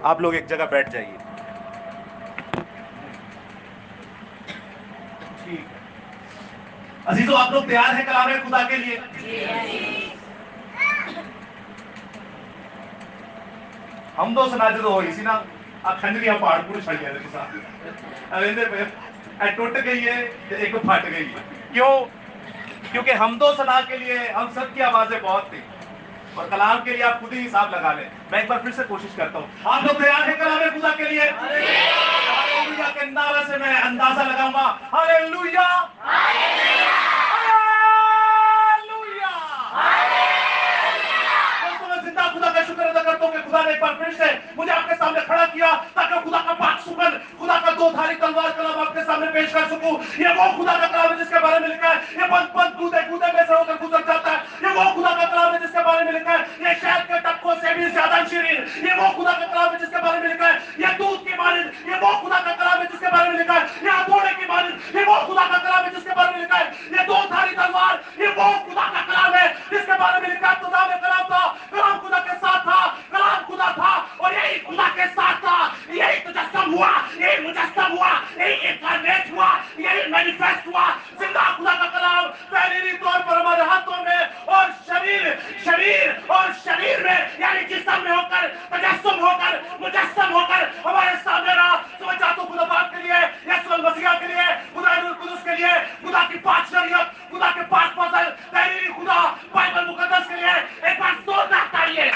آپ لوگ ایک جگہ بیٹھ جائیے. ٹھیک ہے عزیزو، آپ لوگ تیار ہیں کلام خدا کے لیے؟ ہم دو سناتے تو ہوئی سی نا اکھنڈ بھی پہاڑ پور چھڑ گیا تھے ساتھ ٹوٹ گئی ہے ایک پھٹ گئی ہے. کیوں؟ کیونکہ ہم دو سنا کے لیے ہم سب کی آوازیں بہت تھی اور کلام کے لیے آپ خود ہی حساب لگا لیں. میں ایک بار پھر سے کوشش کرتا ہوں. آپ لوگ تیار ہیں کلام خدا کے لیے؟ ہاللویا کے نعرے سے میں اندازہ لگاؤں گا. ہاللویا خدا کا شکر ادا کرتا ہوں کہ خدا نے ایک بار پھر سے مجھے آپ کے سامنے کھڑا کیا تاکہ خدا کا پاک سخن، خدا کا دو دھاری تلوار کلام آپ کے سامنے پیش کر سکوں. یہ وہ خدا کا کلام ہے جس کے بارے میں لکھا ہے یہ بند بند کودے کودے میں سے ہو کر گزر جاتا ہے. یہ وہ خدا کا کلام ہے جس کے بارے میں لکھا ہے یہ شہد کے ٹپکوں سے بھی زیادہ شیرین. یہ وہ خدا کا کلام ہے جس کے بارے میں لکھا ہے یہ دودھ کی مانند. یہ وہ خدا کا کلام ہے جس کے بارے میں لکھا ہے یہ ہتھوڑے کی مانند. یہ وہ خدا کا کلام ہے جس کے بارے میں لکھا ہے یہ دو دھاری تلوار. یہ وہ خدا کا کلام ہے جس کے بارے میں لکھا ہے خدا میں کلام تھا، کلام خدا کے ساتھ تھا، کلام خدا تھا اور یہی خدا کے ساتھ تھا. یہی تجسم ہوا، یہی مجسم ہوا، یہی انکارنیٹ ہوا، یہی مینیفیسٹ ہوا. زندہ خدا کا کلام تحریری طور پر ہمارے ہاتھوں میں اور شریر میں یعنی جسم میں ہو کر، تجسم ہو کر، مجسم ہو کر ہمارے سامنے رہا. تو میں چاہتا ہوں خدا پاک کے لیے، یسوع المسیح کے لیے، خدا روح القدس کے لیے، خدا کی پاک شریعت، خدا کے پاک فضل، تحریری خدا بائبل مقدس کے لیے ایک بار زوردار تالیاں.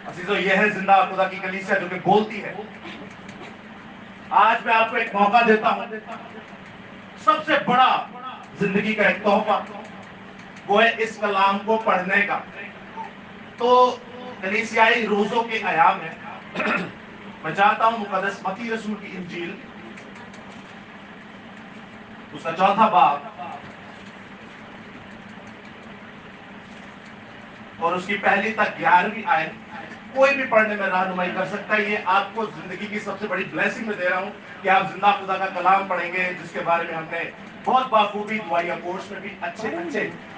عزیزو یہ ہے زندہ خدا کی کلیسیا جو کہ بولتی ہے. آج میں آپ کو ایک موقع دیتا ہوں. سب سے بڑا زندگی کا ایک تحفہ وہ ہے اس کلام کو پڑھنے کا. تو کلیسیائی روزوں کے ایام ہے. میں چاہتا ہوں مقدس متی رسول کی انجیل اس کا 4 باب اور اس کی پہلی تک 11ویں آیت کوئی بھی پڑھنے میں رہنمائی کر سکتا ہے. یہ آپ کو زندگی کی سب سے بڑی بلیسنگ میں دے رہا ہوں کہ آپ زندہ خدا کا کلام پڑھیں گے جس کے بارے میں ہم نے بہت بخوبی دعائیہ کورس میں بھی اچھے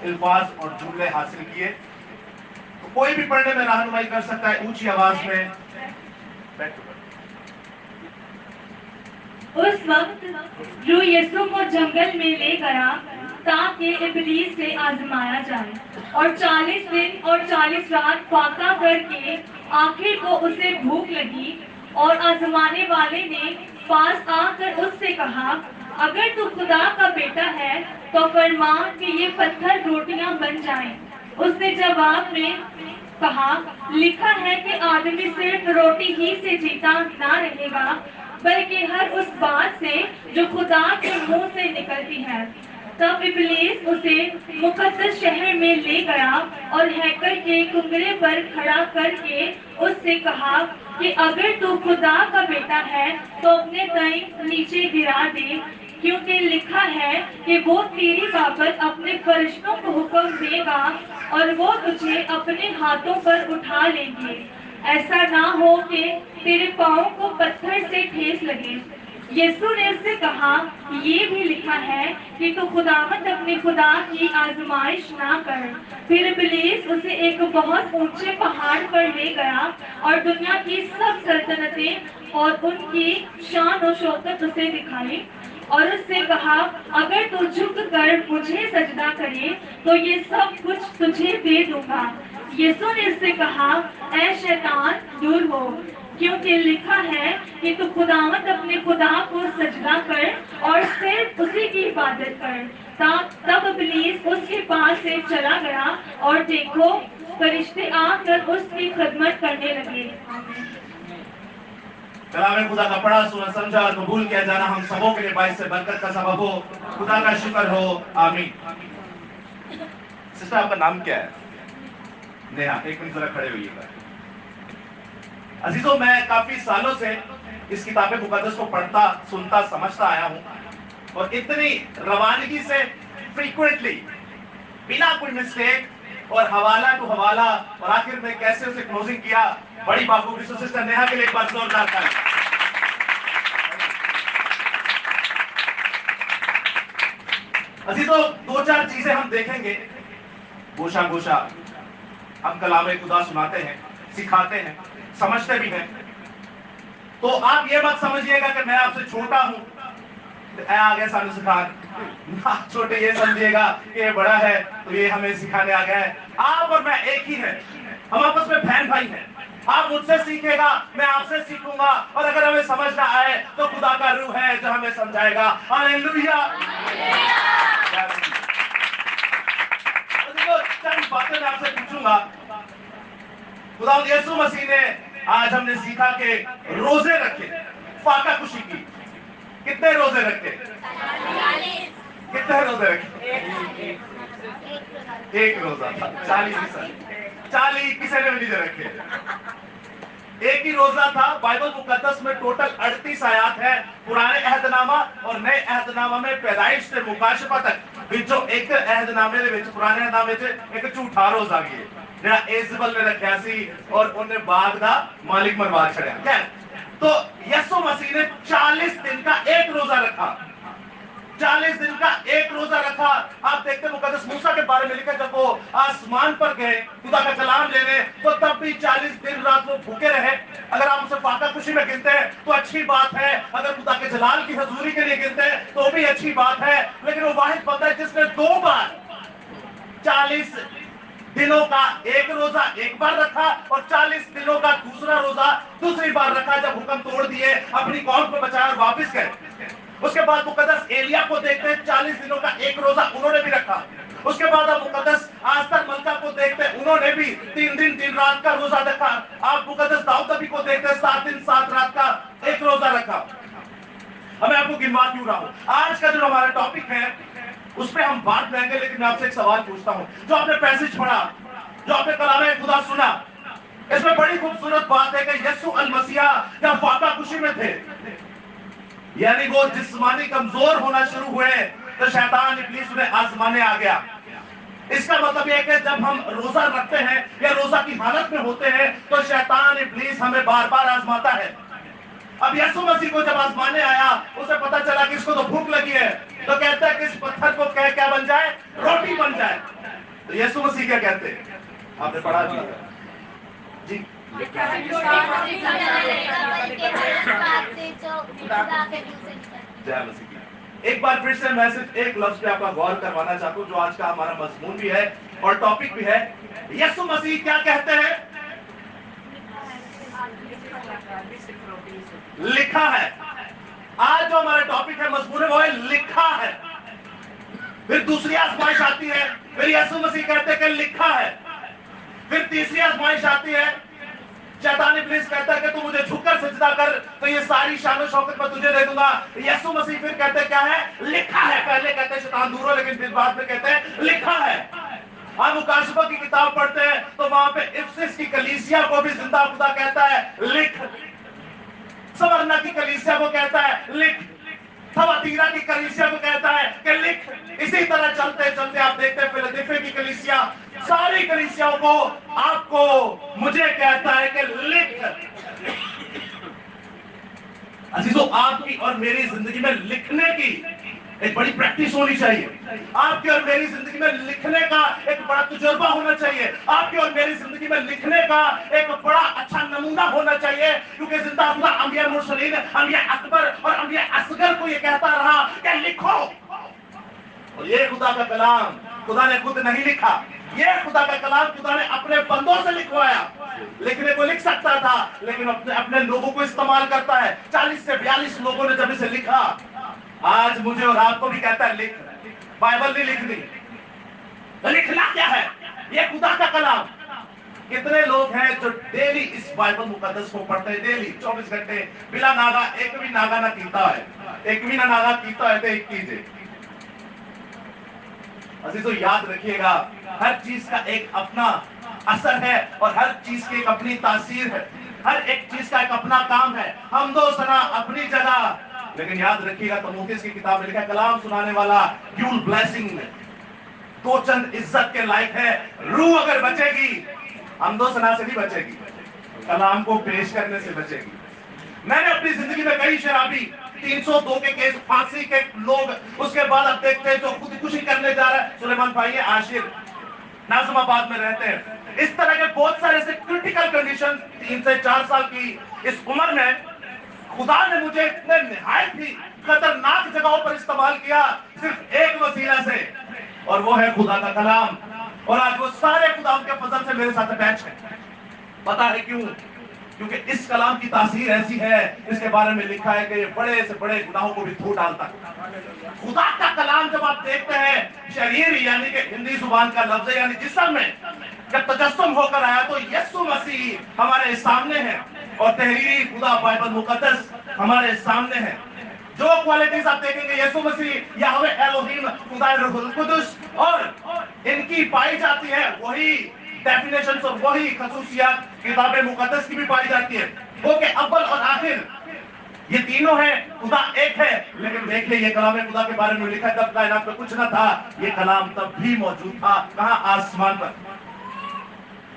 الفاظ اور جملے حاصل کیے. تو کوئی بھی پڑھنے میں رہنمائی کر سکتا ہے اونچی آواز میں. اس وقت روح یسوع کو جنگل میں لے گیا تاکہ ابلیس سے آزمایا جائے، اور 40 دن اور 40 رات فاقہ کر کے آخر کو اسے بھوک لگی. اور آزمانے والے نے پاس آ کر اس سے کہا، اگر تو خدا کا بیٹا ہے تو فرما کہ یہ پتھر روٹیاں بن جائیں. اس نے جواب میں کہا، لکھا ہے کہ آدمی صرف روٹی ہی سے جیتا نہ رہے گا بلکہ ہر اس بات سے جو خدا کے منہ سے نکلتی ہے. تب ابلیس اسے مقدس شہر میں لے گیا اور ہیکل کے کنگرے پر کھڑا کر کے اس سے کہا کہ اگر تو خدا کا بیٹا ہے تو اپنے دائیں نیچے گرا دے، کیونکہ لکھا ہے کہ وہ تیری بابت اپنے فرشتوں کو حکم دے گا اور وہ تجھے اپنے ہاتھوں پر اٹھا لیں گے، ایسا نہ ہو کہ تیرے پاؤں کو پتھر سے ٹھیس لگے. یسوع نے اس سے کہا، یہ بھی لکھا ہے کہ تو خداوند اپنے خدا کی آزمائش نہ کر. پھر ابلیس اسے ایک بہت اونچے پہاڑ پر لے گیا اور دنیا کی سب سلطنتیں اور ان کی شان و شوکت اسے دکھائی اور اس سے کہا، اگر تو جھک کر مجھے سجدہ کرے تو یہ سب کچھ تجھے دے دوں گا. یسوع نے اس سے کہا، اے شیطان دور ہو، کیونکہ لکھا ہے کہ تو خداوند اپنے خدا کو سجدہ کر اور صرف اسی کی عبادت کر. تب ابلیس اس کے پاس سے چلا گیا اور دیکھو فرشتے آ کر اس کی خدمت کرنے لگے. کلام خدا کا پڑھا سنا سمجھا اور قبول کیا جانا ہم سبوں کے لیے باعث سے برکت کا سبب ہو. خدا کا شکر ہو. آمین. سسٹر آپ کا نام کیا ہے؟ نیہا. ایک منٹ ذرا کھڑے ہوئیے گا. عزیزوں میں کافی سالوں سے اس کتاب مقدس کو پڑھتا سنتا سمجھتا آیا ہوں اور اتنی روانگی سے فریکوینٹلی بنا کوئی مسٹیک اور حوالہ ٹو حوالہ اور آخر میں کیسے اسے کلوزنگ کیا بڑی بخوبی سے. سسٹر نیہا کے لیے ایک بار زوردار تالی. अजीजों, दो चार चीजें हम देखेंगे गोशा गोशा। हम कलाम खुदा सुनाते हैं, सिखाते हैं, समझते भी हैं। तो आप ये मत समझिएगा कि मैं आपसे छोटा हूं, आ गया सानू सिखाने। आप छोटे ये समझिएगा कि ये बड़ा है तो ये हमें सिखाने आ गया है। आप और मैं एक ही है, हम आपस में बहन भाई हैं। आप मुझसे सीखेगा, मैं आपसे सीखूंगा, और अगर हमें समझ ना आए तो खुदा का रूह है जो हमें समझाएगा। हालेलुया। चंद बातें मैं आपसे पूछूंगा। खुदा यीशु मसीह ने, आज हमने सीखा कि रोजे रखे, फाका खुशी की। कितने रोजे रखे? कितने रोजे रखे? एक रोजा था। 40 किसी ने भी नहीं रखे। एक ही रोजा था। बाइबल मुकद्दस में टोटल 38 आयात है। पुराने अहदनामा और नए अहदनामा में पैदाइश से मुकाशफा तक ਵਿੱਚੋਂ ਇੱਕ ਅਹਿਦਨਾਮੇ ਦੇ ਵਿੱਚ, ਪੁਰਾਣੇ ਅਹਿਦਨਾਮੇ 'ਚ ਇੱਕ ਝੂਠਾ ਰੋਜ਼ਾ ਗਿਆ ਜਿਹੜਾ ਇਜ਼ਬਲ ਨੇ ਰੱਖਿਆ ਸੀ ਔਰ ਉਹਨੇ ਬਾਗ ਦਾ ਮਾलिक ਮਰਵਾ ਛੜਿਆ। ਖੈਰ, तो यीशु मसीह ने 40 दिन का एक रोजा रखा। 40 दिन का एक रोजा रखा। आप देखते मुकद्दस मूसा के बारे में लिखा, जब वो आसमान पर गए खुदा का कलाम लेने, तो तब भी 40 दिन रात वो भूखे रहे। अगर आप उसे फाका खुशी में गिनते हैं तो अच्छी बात है, अगर खुदा के जलाल की हजूरी के लिए गिनते हैं तो भी अच्छी बात है। लेकिन वो वाहिद बंदा है जिसने 2 बार 40 दिनों का एक रोजा एक बार रखा और 40 दिनों का दूसरा रोजा दूसरी बार रखा, जब हुक्म तोड़ दिए, अपनी कौम को बचाया और वापस गए। उसके बाद मुकद्दस एलिया को देखते हैं, 40 दिनों का एक रोजा उन्होंने भी रखा। उसके बाद आप मुकद्दस आस्तर मलका को देखते हैं, उन्होंने भी 3 दिन 3 रात का रोजा रखा। आप मुकद्दस दाऊद नबी को देखते हैं, 7 दिन 7 रात का एक रोजा रखा। मैं आपको गिनवा क्यों रहा हूं? आज का जो हमारा टॉपिक है उस पर हम बात करेंगे, लेकिन मैं आपसे एक सवाल पूछता हूं। जो आपने पैसेज पढ़ा, जो आपने कलाम खुदा सुना, इसमें बड़ी खूबसूरत बात है कि यीशु अल मसीहा जब फाका खुशी में थे, यानी वो जिस्मानी कमजोर होना शुरू हुए, तो शैतान इब्लीस उन्हें आजमाने आ गया। इसका मतलब यह है कि जब हम रोजा रखते हैं या रोजा की हालत में होते हैं तो शैतान इब्लीस हमें बार बार आजमाता है। अब यीशु मसीह को जब आजमाने आया, उसे पता चला कि इसको तो भूख लगी है, तो कहता है कि इस पत्थर को कह क्या बन जाए? रोटी बन जाए। तो यीशु मसीह क्या कहते हैं? आपने पढ़ा जी? जय मसीह की। एक बार फिर से मैं सिर्फ एक लफ्ज पे आपका गौर करवाना चाहता हूँ, जो आज का हमारा मजमून भी है और टॉपिक भी है। यीशु मसीह क्या कहते हैं? लिखा है। आज जो हमारा टॉपिक है, मजमून है, वो है लिखा है। फिर दूसरी आजमाइश आती है, फिर यीशु मसीह कहते हैं कि लिखा है। फिर तीसरी आजमाइश आती है, शैतान इब्लीस कहता है कि तू मुझे झुककर सजदा कर तो ये सारी शान शौकत मैं तुझे दे दूंगा। यीशु मसीह फिर कहते हैं क्या है? लिखा है। पहले कहते हैं शैतान दूर हो, लेकिन फिर बाद में कहते हैं लिखा है। आप मुकाशफा की किताब पढ़ते हैं तो वहां पे इफिसस की कलीसिया को भी जिंदा खुदा कहता है लिख। स्मरना की कलीसिया को कहता है लिख। थुआतीरा की कलीसिया को कहता है कि लिख। इसी तरह चलते चलते आप देखते हैं फिलडेल्फिया की कलीसिया, सारी कलीसियाओं को, आपको, मुझे कहता है कि लिख। अजीजों, आपकी और मेरी जिंदगी में लिखने की एक बड़ी प्रैक्टिस होनी चाहिए। आपकी और मेरी जिंदगी में लिखने का एक बड़ा तजुर्बा होना चाहिए। आपकी और मेरी जिंदगी में लिखने का एक बड़ा अच्छा नमूना होना चाहिए, क्योंकि जिंदा खुदा अंबिया मुरसलीन, अंबिया अकबर और अंबिया असगर को ये कहता रहा कि लिखो। और ये खुदा का कलाम खुदा ने खुद नहीं लिखा, ये खुदा का कलाम खुदा ने अपने बंदों से लिखवाया। लिखने को लिख सकता था, लेकिन अपने लोगों को इस्तेमाल करता है। 40 से 42 लोगों ने जब इसे लिखा, आज मुझे और आपको भी कहता है लिख। बाइबल नहीं लिखनी। लिखना क्या है? ये खुदा का कलाम। कितने लोग हैं जो डेली इस बाइबल मुकद्दस को पढ़ते हैं, डेली 24 घंटे बिना नागा, एक भी नागा ना कीता है, एक भी ना नागा कीता है तो एक कीजिए। अजीजों, याद रखिएगा, हर चीज का एक अपना असर है और हर चीज की एक अपनी तासीर है। हर एक चीज का एक अपना काम है। हम दो सना अपनी जगह, लेकिन याद रखिएगा तीमुथियुस की किताब में लिखा है, कलाम सुनाने वाला ड्यूल ब्लेसिंग दो चंद इज्जत के लायक है। रूह अगर बचेगी, हम दो सना से नहीं बचेगी, कलाम को पेश करने से बचेगी। मैंने अपनी जिंदगी में कई शराबी 302 के केस, फांसी के लोग, उसके बाद अब देखते हैं जो खुदकुशी करने जा रहा है, सुलेमान भाई आशिर नाज़िमाबाद में रहते हैं। इस तरह के बहुत सारे ऐसे क्रिटिकल कंडीशन 3 से 4 साल की इस उम्र में खुदा ने मुझे इतने निहायत ही खतरनाक जगहों पर इस्तेमाल किया सिर्फ एक वसीला से, और वो है खुदा का कलाम। और आज वो सारे खुदा के फजल से मेरे साथ अटैच है। पता है क्यों? क्योंकि इस कलाम की तासीर ऐसी है, इसके बारे में लिखा है कि ये बड़े से बड़े गुनाहों को भी धो डालता है। खुदा का कलाम जब आप देखते हैं, शरीर यानी कि हिंदी जुबान का लफ्ज यानी जिस्म में जब तजस्सुम होकर आया तो यीशु मसीह हमारे सामने है, और तहरीरी खुदा बाइबल मुकद्दस हमारे सामने है। जो क्वालिटीज आप देखेंगे यीशु मसीह, याहवे एलोहीम, खुदा रूहुल कुदुस, और इनकी पाई जाती है वही डेफिनेशन और वही खसूसियात किताब मुकद्दस की भी पाई जाती है। वो के अव्वल और आखिर ये तीनों हैं, खुदा एक है। लेकिन देखिए ये कलाम खुदा के बारे में लिखा है, जब कायनात में कुछ ना था, ये कलाम तब भी मौजूद था। कहां? आसमान पर।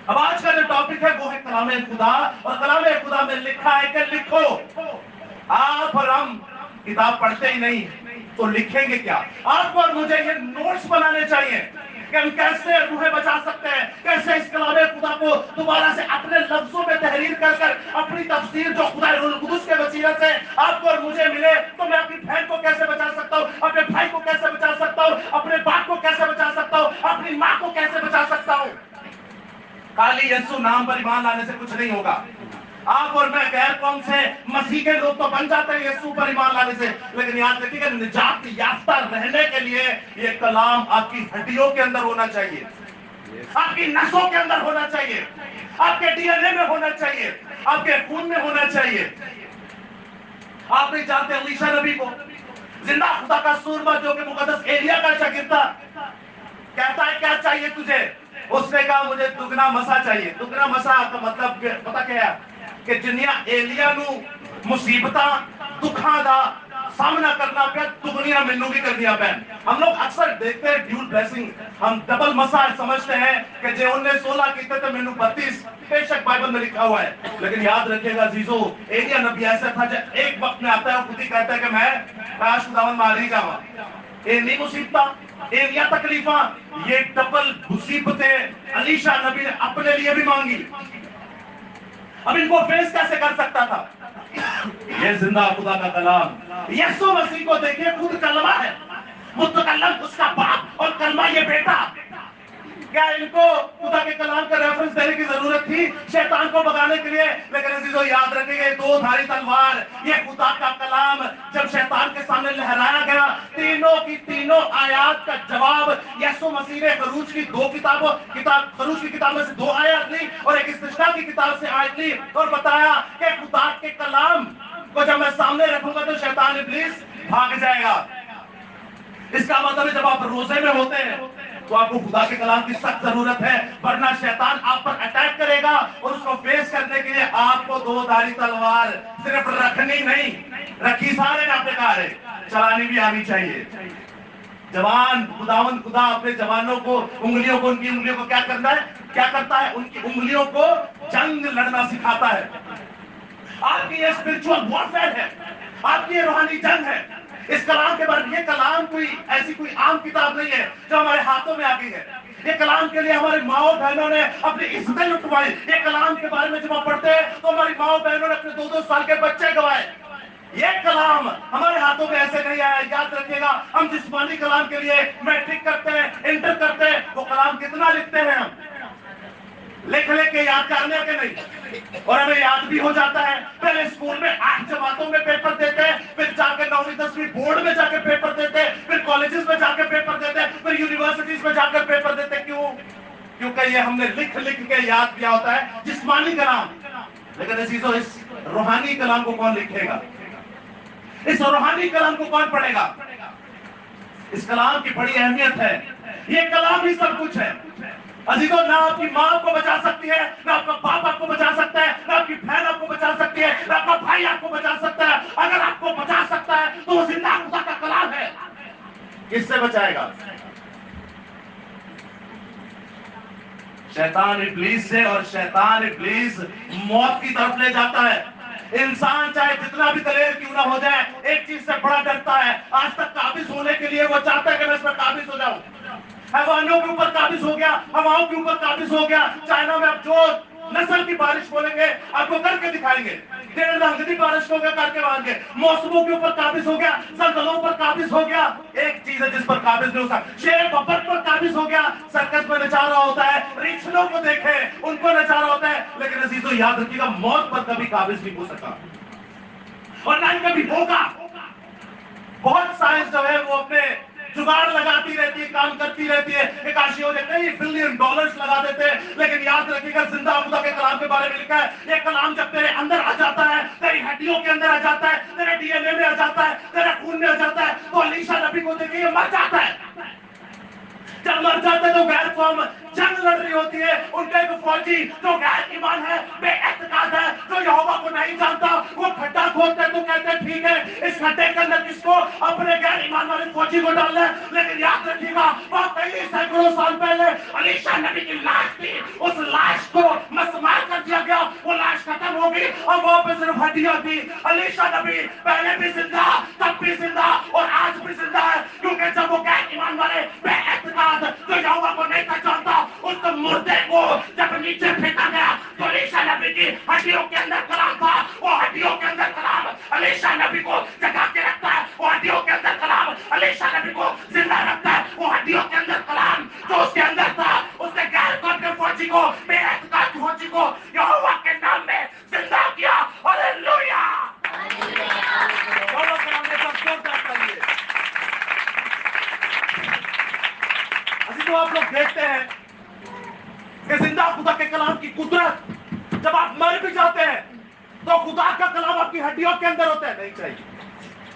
अब आज का जो टॉपिक है वो है कलाम खुदा, और कलाम खुदा में लिखा है कि लिखो। आप और हम किताब पढ़ते ही नहीं तो लिखेंगे क्या? आपको और मुझे ये नोट्स बनाने चाहिए कि हम कैसे रूहें बचा सकते हैं, कैसे इस कलाम खुदा को दोबारा से अपने लफ्जों में तहरीर कर कर अपनी तफसीर जो खुदा रूहुल कुदुस के वसीले से आपको और मुझे मिले, तो मैं अपनी बहन को कैसे बचा सकता हूँ, अपने भाई को कैसे बचा सकता हूँ, अपने बाप को कैसे बचा सकता हूँ, अपनी माँ को कैसे बचा सकता हूँ। खाली यीशु नाम पर ईमान लाने से कुछ नहीं होगा। आप और मैं गैर कौम से मसीह के लोग तो बन जाते हैं यीशु पर ईमान लाने से, लेकिन याद रखिएगा निजात याफ्ता रहने के लिए ये कलाम आपकी हड्डियों के अंदर होना चाहिए, आपकी नसों के अंदर होना चाहिए, आपके डीएनए में होना चाहिए, आपके खून में होना चाहिए। आप नहीं जानते अलीशा नबी को, जिंदा खुदा का सूरमा जो कि मुकद्दस एलिया का शागिर्द था, कहता है क्या चाहिए तुझे? उसने कहा मुझे दुगना मसा चाहिए। दुगना मसा का मतलब पता क्या है? कि जिन्निया एलिया नू मुसीबता दुखा दा सामना करना पे दुगनिया मैनू भी करनिया पे। हम लोग अक्सर देखते हैं ड्यूल ब्लेसिंग, हम डबल मसा समझते हैं कि जे उन्हें 16 कीते तो मैनू 32, बेशक बाइबल में लिखा हुआ है, लेकिन याद रखिएगा अजीजों, एलिया नबी ऐसा था जो एक वक्त में आता है खुद ही कहता है कि मैं काश खुदावन मारी जावा। ये नहीं मुसीबत एलिया तकलीफा, ये डबल मुसीबतें अलीशा नबी ने अपने लिए भी मांगी। अब इनको फेस कैसे कर सकता था? ये जिंदा खुदा का कलाम यीशु मसीह को देखिए, खुद कलमा है, मुतकल्लम उसका बाप और कलमा ये बेटा। क्या इनको खुदा के कलाम का रेफरेंस देने की जरूरत थी शैतान को भगाने के लिए? लेकिन अजीजों याद रखिए, दो धारी तलवार ये खुदा का कलाम जब शैतान के सामने लहराया गया, तीनों की तीनों आयात का जवाब यीशु मसीह ने खरूज की खरूज की किताब में से 2 आयत ली और एक इस्तिस्ना की किताब से आयत ली, और बताया कि खुदा के कलाम को जब मैं सामने रखूंगा तो शैतान इब्लीस भाग जाएगा। इसका मतलब है जब आप रोजे में होते हैं तो आपको खुदा के कलाम की सख्त जरूरत है, वरना शैतान आप पर अटैक करेगा, और उसको फेस करने के लिए आपको 2 धारी तलवार सिर्फ रखनी नहीं, रखी सारे ने अपने कार है, चलानी भी आनी चाहिए। जवान खुदावन खुदा अपने जवानों को उंगली को क्या करता है? उनकी उंगलियों को जंग लड़ना सिखाता है। आपकी ये स्पिरिचुअल वॉरफेयर है, आपकी ये रूहानी जंग है। इस कलाम के बारे में, ये कलाम कोई आम किताब नहीं है जो हमारे हाथों में आ गई है। ये कलाम के लिए हमारे माओ बहनों ने अपनी इज्जतें लुटवाई। ये कलाम के बारे में जब हम पढ़ते हैं तो हमारी माओ बहनों ने अपने 2-2 साल के बच्चे गवाए। ये कलाम हमारे हाथों में ऐसे नहीं आया। याद रखिएगा, हम जिस्मानी कलाम के लिए मैट्रिक करते हैं, इंटर करते हैं, वो कलाम कितना लिखते हैं हम, लिख के याद करने के नहीं, और हमें याद भी हो जाता है। पहले स्कूल में 8 जमातों में पेपर देते हैं, फिर जाकर 9वीं 10वीं बोर्ड में जाकर पेपर देते हैं, फिर कॉलेजेस में जाकर पेपर देते हैं, फिर यूनिवर्सिटीज में जाकर पेपर देते हैं। क्यों? क्योंकि ये हमने लिख के याद किया होता है जिस्मानी कलाम। लेकिन अजीजों, इस रूहानी कलाम को कौन लिखेगा? इस रूहानी कलाम को कौन पढ़ेगा? इस कलाम की बड़ी अहमियत है। ये कलाम ही सब कुछ है अजीजों। ना आपकी माँ आपको बचा सकती है, ना आपका बाप आपको बचा सकता है, ना आपकी बहन आपको बचा सकती है, ना आपका भाई आपको बचा सकता है। अगर आपको बचा सकता है तो वो जिंदा खुदा का कलाम है। किससे बचाएगा? शैतान इब्लीस से, और शैतान इब्लीस मौत की तरफ ले जाता है। इंसान चाहे जितना भी दलेर क्यों ना हो जाए, एक चीज से बड़ा डरता है। आज तक काबिज होने के लिए वो चाहता है कि मैं इस पर काबिज हो जाऊं। हैवानों के ऊपर काबिज हो गया, हवाओं के ऊपर काबिज हो गया। चाइना में अब जो नस्ल की बारिश बोलेंगे आपको करके दिखाएंगे, डेढ़ रंगनी बारिश हो गया करके मांगे, मौसमों के ऊपर काबिज हो गया, जलजलों पर काबिज हो गया। एक चीज है जिस पर काबिज नहीं हो सकता, शेर बब्बर पर काबिज हो गया। सर्कस में नचा रहा होता है, रिक्शनों को देखे उनको नचा रहा होता है, लेकिन अजीजों याद रखिएगा मौत पर कभी काबिज नहीं हो सका और ना ही कभी होगा। बहुत साइंस जो है वो अपने जुगाड़ लगाती रहती है, काम करती रहती है, एक आशियों ने कई बिलियन डॉलर्स लगा देते हैं, लेकिन याद रखिएगा जिंदा खुदा के कलाम के बारे में लिखा है, ये कलाम जब तेरे अंदर आ जाता है, तेरी हड्डियों के अंदर आ जाता है, तेरे डीएनए में आ जाता है, तेरे खून में आ जाता है, तो अलीशा नबी को देखिए मर जाता है। जब मर जाते तो गैर कौम जंग लड़ रही होती है, उनका एक फौजी जो गैर ईमान है, बेइत्तेकाद है, जो यहोवा को नहीं जानता, वो खड्डा खोदते हैं तो कहते हैं ठीक है इस खड्डे के अंदर किसको, अपने गैर ईमान वाले फौजी को डालना है। लेकिन याद रखिएगा वहां कई सैकड़ों साल पहले अलीशा नबी की लाश थी, उस लाश को मसमार कर दिया गया, वो लाश खत्म हो गई और वहां पे सिर्फ हड्डियां थी। अलीशा नबी पहले भी जिंदा, तब भी जिंदा और आज भी जिंदा है, क्योंकि जब वो गैर ईमान वाले बेइत्तेकाद जो यहोवा को नहीं पहचानता, उस मुर्दे को जब नीचे फेंका गया तो अलीशा नबी की हड्डियों के अंदर कलाम था, वो हड्डियों के अंदर कलाम अलीशा नबी को जगा के रखता है, वो हड्डियों के अंदर कलाम अलीशा नबी को जिंदा रखता है, वो हड्डियों के अंदर कलाम जो उसके अंदर था, उसने गैर कौम के फौजी को, बेइत्तेकाद फौजी को यहोवा के नाम में जिंदा किया। हालेलुया। बोलो कलाम के साथ जोरदार तालियां। तो आप लोग देखते हैं कि जिंदा खुदा के कलाम की कुदरत, जब आप मर भी जाते हैं तो खुदा का कलाम आपकी हड्डियों के अंदर होता है। नहीं चाहिए।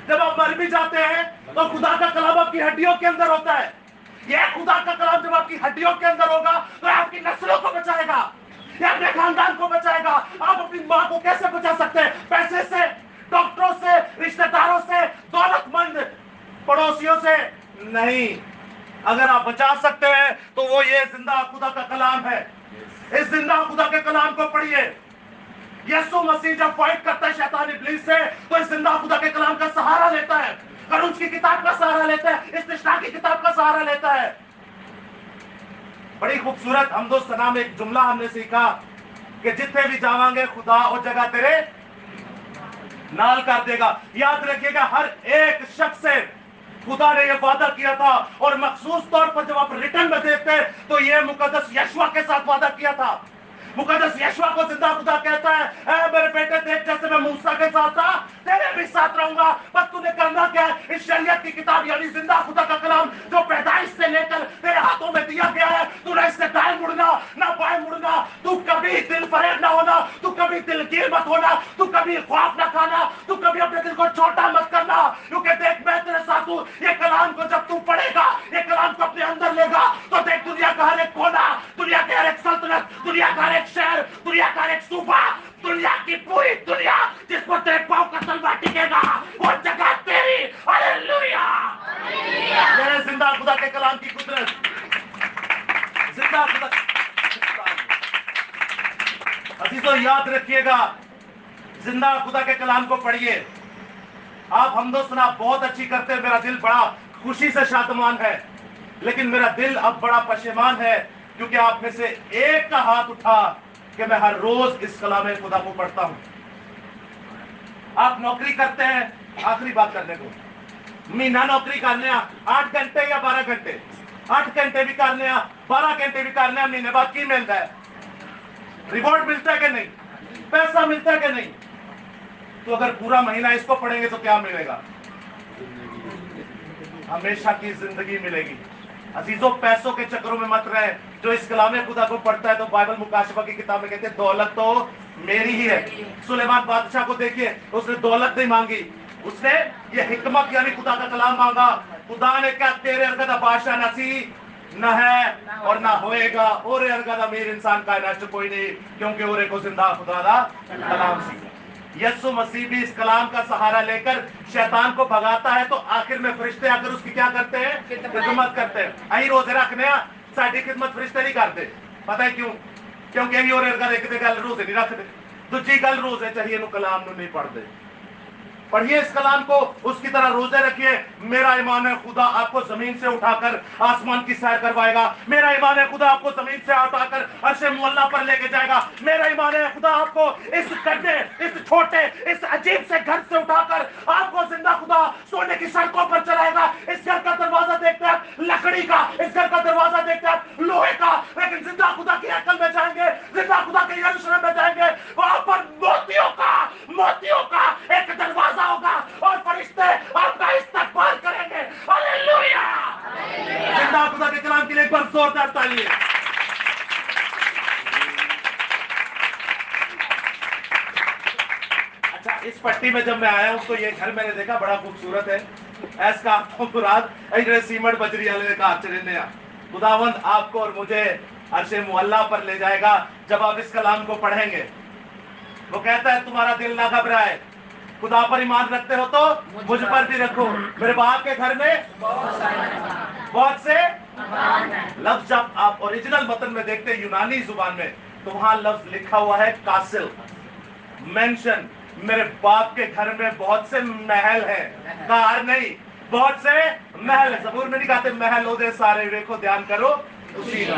जब आप मर भी जाते हैं तो खुदा का कलाम आपकी हड्डियों के अंदर होता है। यह खुदा का कलाम जब आपकी हड्डियों के अंदर होगा तो आपकी नस्लों को बचाएगा, यह अपने खानदान को बचाएगा। आप अपनी माँ को कैसे बचा सकते हैं? पैसे से, डॉक्टरों से, रिश्तेदारों से, दौलतमंद पड़ोसियों से नहीं। अगर आप बचा सकते हैं तो वो ये जिंदा खुदा का कलाम है। इस जिंदा खुदा के कलाम को पढ़िए। यीशु मसीह जब फाइट करता है शैतान इब्लीस से तो इस जिंदा खुदा के कलाम का सहारा लेता है, और उसकी किताब का सहारा लेता है, इस्तिश्ना की किताब का सहारा लेता है। बड़ी खूबसूरत हमदो सना में एक जुमला हमने सीखा कि जिथे भी जावांगे खुदा वो जगह तेरे नाल कर देगा। याद रखिएगा हर एक शख्स से खुदा ने यह वादा किया था, और मखसूस तौर पर जब आप रिटर्न में देखते हैं तो यह मुकद्दस यशवा के साथ वादा किया था। मुकद्दस यशवा को जिंदा खुदा कहता है, ऐ मेरे बेटे देख जैसे मैं मूसा के साथ था तेरे भी साथ रहूंगा, बस तूने करना क्या है, इस शरीयत की किताब यानी जिंदा खुदा का कलाम जो पैदाइश से लेकर तेरे हाथों में दिया गया है, तू ना इससे दाएं मुड़ना ना बाएं मुड़ना, तू कभी दिल फरेब ना होना, तू कभी दिलगीर मत होना, तू कभी ख्वाब ना खाना, तू कभी अपने दिल को छोटा मत करना, क्योंकि देख मैं तेरे साथ हूं। ये कलाम को जब तू पढ़ेगा, ये कलाम को अपने अंदर लेगा तो देख दुनिया का हर एक कोना, दुनिया के हर एक सल्तनत, दुनिया का हर एक शहर, दुनिया का हर एक सूबा, दुनिया की पूरी दुनिया जिस पर तेरे पांव का तलवा टिकेगा वो जगह तेरी। हालेलुया। ये जिंदा खुदा के कलाम की कुदरत, जिंदा खुदा। अजीजों याद रखिएगा, जिंदा खुदा के कलाम को पढ़िए। आप हमदो सना बहुत अच्छी करते हैं, मेरा दिल बड़ा खुशी से शादमान है, लेकिन मेरा दिल अब बड़ा पशेमान है क्योंकि आप में से एक का हाथ उठा कि मैं हर रोज इस कलाम खुदा को पढ़ता हूं। आप नौकरी करते हैं, आखिरी बात करने को, महीना नौकरी करने 8 घंटे या 12 घंटे, 8 घंटे भी करने 12 घंटे भी करने, महीने बाद की मिलता है? रिवॉर्ड मिलता है कि नहीं? पैसा मिलता है कि नहीं? तो अगर पूरा महीना इसको पढ़ेंगे तो क्या मिलेगा? हमेशा की जिंदगी मिलेगी। अजीजों पैसों के चक्करों में मत रहे। जो इस कलाम खुदा को पढ़ता है तो बाइबल मुकाशफा की किताब में कहते हैं दौलत तो मेरी ही है। सुलेमान बादशाह को देखिए, उसने दौलत नहीं मांगी, उसने ये हिकमत यानी खुदा का कलाम मांगा। खुदा ने क्या तेरे अर्गदा बादशाह नसी न है और ना होएगा, ओरे अर्गदा मेरे इंसान कायनात कोई नहीं, क्योंकि ओरे को जिंदा खुदा दा कलाम सी। यीशु मसीह भी इस कलाम का सहारा लेकर शैतान को भगाता है, तो आखिर में फरिश्ते आकर उसकी क्या करते हैं? खिदमत करते हैं। अही रोजे रखने साड़ी खिदमत फरिश्ते नहीं करते। पता है क्यों? क्योंकि अही और रोजे नहीं रखते। दूजी गल रोजे चाहिए नु कलाम नु नहीं पढ़ते। पढ़िए इस कलाम को, उसकी तरह रोजे रखिए। मेरा ईमान है खुदा आपको जमीन से उठाकर आसमान की सैर करवाएगा। मेरा ईमान है खुदा आपको जमीन से उठाकर अर्शे मुअल्ला पर लेके जाएगा। मेरा ईमान है खुदा आपको इस गड्ढे, इस छोटे, इस अजीब से घर से उठाकर आपको जिंदा खुदा सोने की सड़कों पर चलाएगा। इस घर का दरवाजा देखते हैं आप लकड़ी का, इस घर का दरवाजा देखते हैं आप लोहे का, लेकिन जिंदा खुदा की अकल में जाएंगे, जिंदा खुदा के यरूशलेम में जाएंगे, वहां पर मोतियों का एक दरवाजा होगा और फरिश्ते आपका इस्तकबाल करेंगे। हालेलुया! जिंदा खुदा के कलाम के लिए एक बार जोरदार ताली। अच्छा, इस पट्टी में जब मैं आया हूं तो ये घर मैंने देखा बड़ा खूबसूरत है। ऐसा मुराद इधर सीमेंट बजरी वाले का चले खुदावंद आपको और मुझे अर्शे मुअल्ला पर ले जाएगा जब आप इस कलाम को पढ़ेंगे। वो कहता है तुम्हारा दिल ना घबराए, खुदा पर ईमान रखते हो तो मुझ पर भी रखो। मेरे बाप के घर में बहुत से लफ्ज जब आप ओरिजिनल मतन में देखते हैं यूनानी जुबान में तो वहां लफ्ज लिखा हुआ है कासिल, मेंशन। मेरे बाप के घर में बहुत से महल है, कार नहीं, बहुत से महल है। ज़बूर में नहीं कहते महल हो दे सारे देखो ध्यान करो उसी का।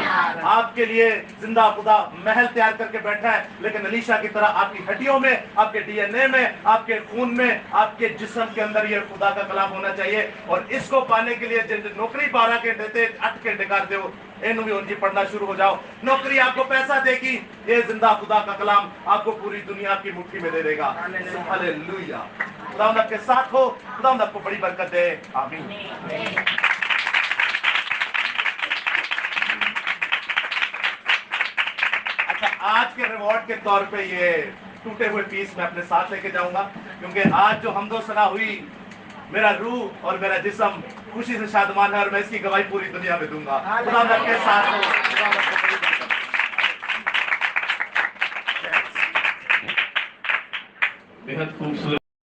आपके लिए जिंदा खुदा महल तैयार करके बैठा है, लेकिन अलीशा की तरह आपकी हड्डियों में, आपके डीएनए में, आपके खून में, आपके जिस्म के अंदर ये खुदा का कलाम होना चाहिए। और इसको पाने के लिए जिन नौकरी 12 घंटे थे 8 घंटे कर दो, इन भी उनकी पढ़ना शुरू हो जाओ। नौकरी आपको पैसा देगी, ये जिंदा खुदा का कलाम आपको पूरी दुनिया की मुट्ठी में दे देगा। हालेलुया! खुदा आपके साथ हो, खुदा आपको बड़ी बरकत दे। आमीन। आज के रिवॉर्ड के तौर पे ये टूटे हुए पीस मैं अपने साथ लेके जाऊंगा, क्योंकि आज जो हमदो सना हुई, मेरा रूह और मेरा जिस्म खुशी से शादमान है और मैं इसकी गवाही पूरी दुनिया में दूंगा। खुदा आपके साथ हो, खुदा आपको बड़ी बरकत दे। बेहद खूबसूरत